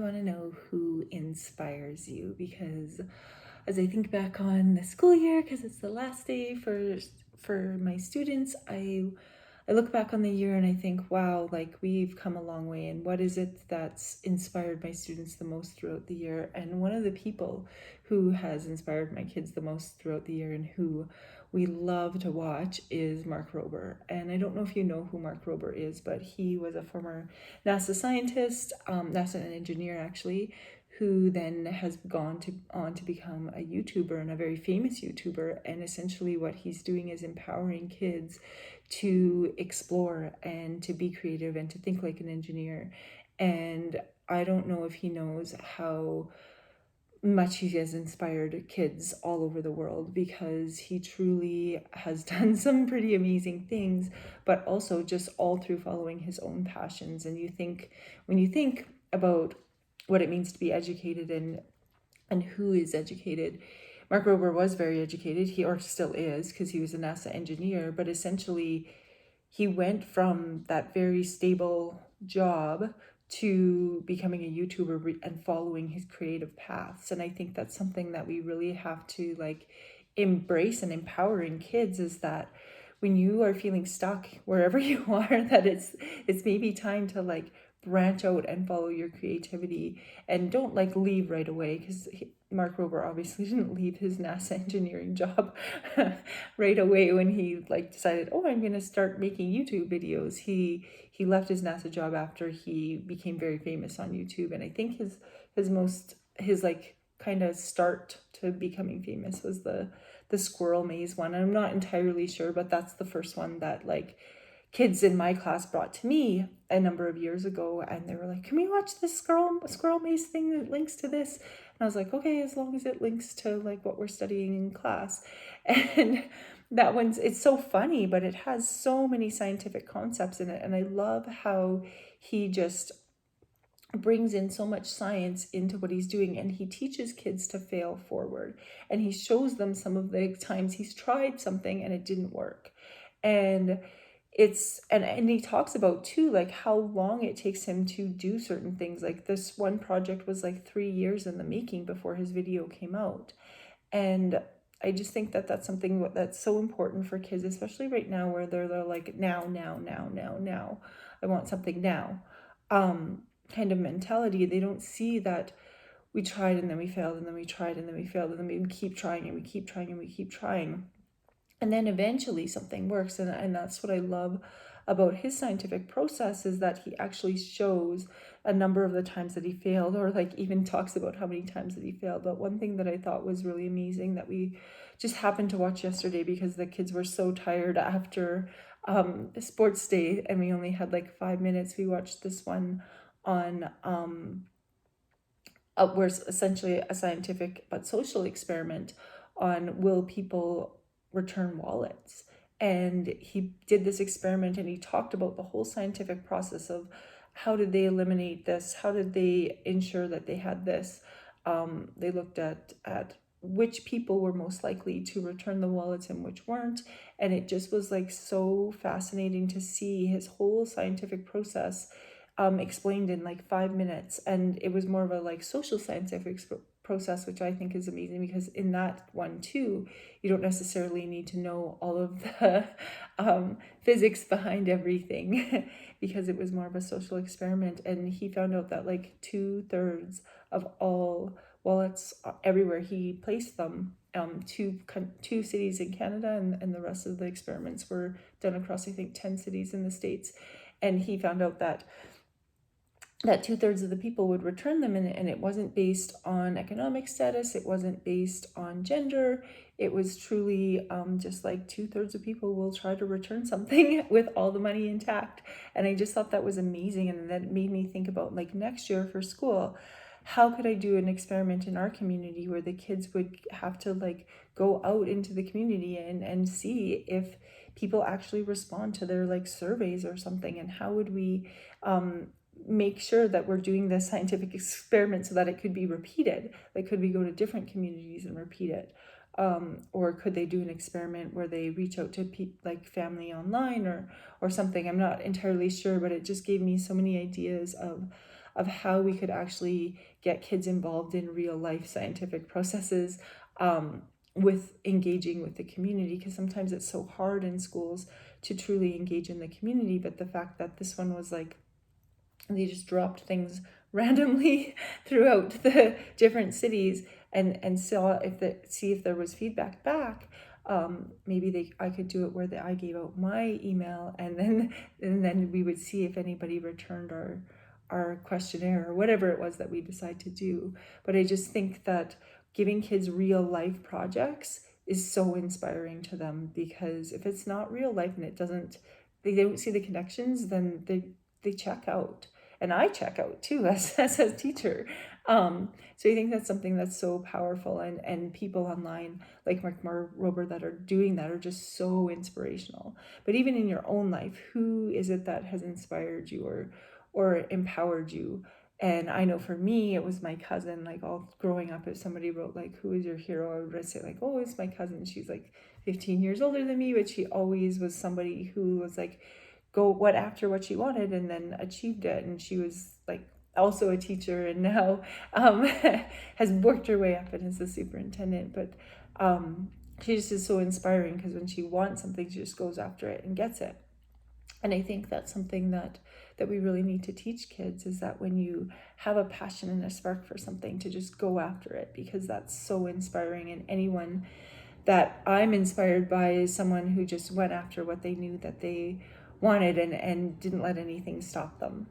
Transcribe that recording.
want to know who inspires you, because as I think back on the school year, because it's the last day for my students, I look back on the year and I think, wow, like we've come a long way. And what is it that's inspired my students the most throughout the year? And one of the people who has inspired my kids the most throughout the year and who we love to watch is Mark Rober. And I don't know if you know who Mark Rober is, but he was a former NASA scientist, NASA engineer actually, who then has gone on to become a YouTuber and a very famous YouTuber. And essentially what he's doing is empowering kids to explore and to be creative and to think like an engineer. And I don't know if he knows how much he has inspired kids all over the world, because he truly has done some pretty amazing things, but also just all through following his own passions. And when you think about what it means to be educated and who is educated, Mark Rober was very educated. He or still is, because he was a NASA engineer, but essentially he went from that very stable job to becoming a YouTuber and following his creative paths. And I think that's something that we really have to embrace and empower in kids, is that when you are feeling stuck wherever you are, that it's maybe time to branch out and follow your creativity, and don't leave right away, because Mark Rober obviously didn't leave his NASA engineering job right away when he decided, oh, I'm going to start making YouTube videos. He left his NASA job after he became very famous on YouTube, and I think his kind of start to becoming famous was the squirrel maze one. I'm not entirely sure, but that's the first one that kids in my class brought to me a number of years ago, and they were like, can we watch this squirrel maze thing that links to this? And I was like, okay, as long as it links to what we're studying in class. And it's so funny, but it has so many scientific concepts in it, and I love how he just brings in so much science into what he's doing, and he teaches kids to fail forward, and he shows them some of the times he's tried something and it didn't work. And and he talks about too how long it takes him to do certain things. Like this one project was 3 years in the making before his video came out. And I just think that that's something that's so important for kids, especially right now, where they're like, now, I want something now, kind of mentality. They don't see that we tried and then we failed, and then we tried and then we failed, and then we keep trying and we keep trying and we keep trying, and then eventually something works. And that's what I love about his scientific process, is that he actually shows a number of the times that he failed, or even talks about how many times that he failed. But one thing that I thought was really amazing that we just happened to watch yesterday, because the kids were so tired after sports day and we only had 5 minutes, we watched this one on where it's essentially a scientific but social experiment on, will people return wallets? And he did this experiment and he talked about the whole scientific process of how did they eliminate this, how did they ensure that they had this. They looked at which people were most likely to return the wallets and which weren't, and it just was so fascinating to see his whole scientific process explained in 5 minutes. And it was more of a social scientific process, which I think is amazing, because in that one too, you don't necessarily need to know all of the physics behind everything, because it was more of a social experiment. And he found out that 2/3 of all wallets everywhere he placed them, two cities in Canada, and the rest of the experiments were done across, I think, 10 cities in the States. And he found out that 2/3 of the people would return them, and it wasn't based on economic status, it wasn't based on gender, it was truly just 2/3 of people will try to return something with all the money intact. And I just thought that was amazing, and that made me think about next year for school, how could I do an experiment in our community where the kids would have to go out into the community and see if people actually respond to their surveys or something, and how would we make sure that we're doing this scientific experiment so that it could be repeated. Could we go to different communities and repeat it? Or could they do an experiment where they reach out to family online or something? I'm not entirely sure, but it just gave me so many ideas of of how we could actually get kids involved in real life scientific processes, with engaging with the community, because sometimes it's so hard in schools to truly engage in the community. But the fact that this one was like, they just dropped things randomly throughout the different cities, and saw see if there was feedback back. Maybe I could do it where I gave out my email, and then we would see if anybody returned our questionnaire or whatever it was that we decide to do. But I just think that giving kids real life projects is so inspiring to them, because if it's not real life and they don't see the connections, then they check out, and I check out too as a teacher. So I think that's something that's so powerful, and people online like Mark Rober that are doing that are just so inspirational. But even in your own life, who is it that has inspired you or empowered you? And I know for me, it was my cousin. Like, all growing up, if somebody wrote like, "Who is your hero?" I would say like, "Oh, it's my cousin. She's like 15 years older than me, but she always was somebody who was like, went after what she wanted and then achieved it." And she was like also a teacher, and now has worked her way up and is a superintendent. But she just is so inspiring, because when she wants something, she just goes after it and gets it. And I think that's something that we really need to teach kids, is that when you have a passion and a spark for something, to just go after it, because that's so inspiring. And anyone that I'm inspired by is someone who just went after what they knew that they wanted, and didn't let anything stop them.